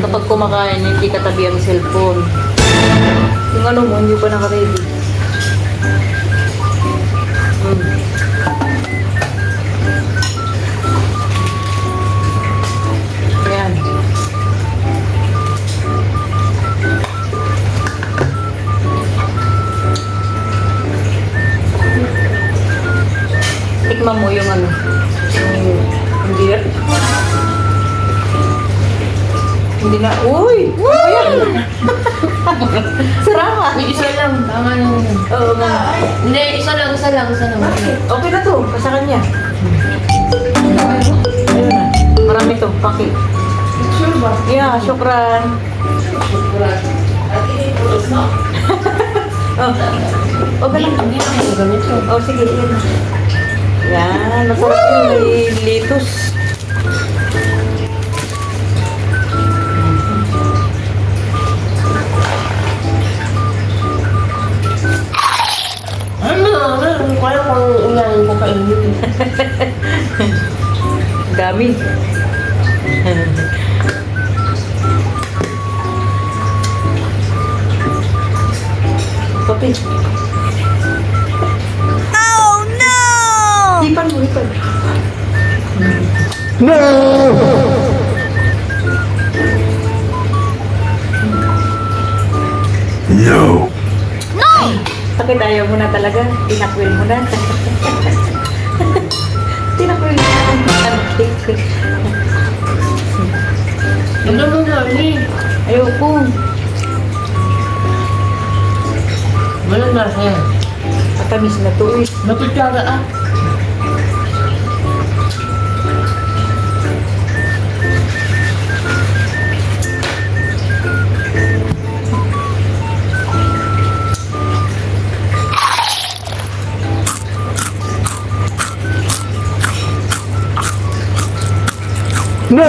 Kapag kumakain, hindi katabi ang cellphone. Yung ano mo, hindi pa naka-ready. Ayan. Tikman mo yung ano. Hindi na. Hindi na. Uy! Ayan! Sarama! Isa lang, tama lang yun. Oo nga. Hindi, isa lang. Okay na to. Basta kanya. Ayun na. Marami to. Paki. Sure ba? Yeah, syukran. Oh. Okay lang. Hindi na ako ganito. Oh, sige. Yan. Masarap yung may litos. Kaya kung unahin ko kainin. Dami. Papi. Oh no! Hipan mo, hipan. No. Bakit ayaw mo na talaga? Tinakwil mo na. Tinakwil mo na. Ano mo na, eh? Ayoko. Wala na siya. Matamis na to eh. Natutsara ah. No.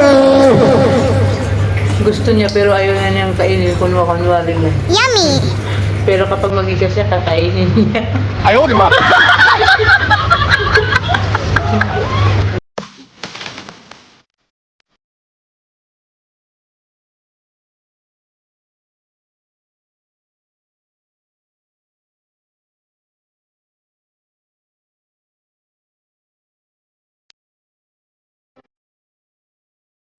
Gusto niya pero ayaw na niyang kainin kunwa-kunwari na. Yummy! Pero kapag magigas siya, kakainin niya. Ayaw, di ma.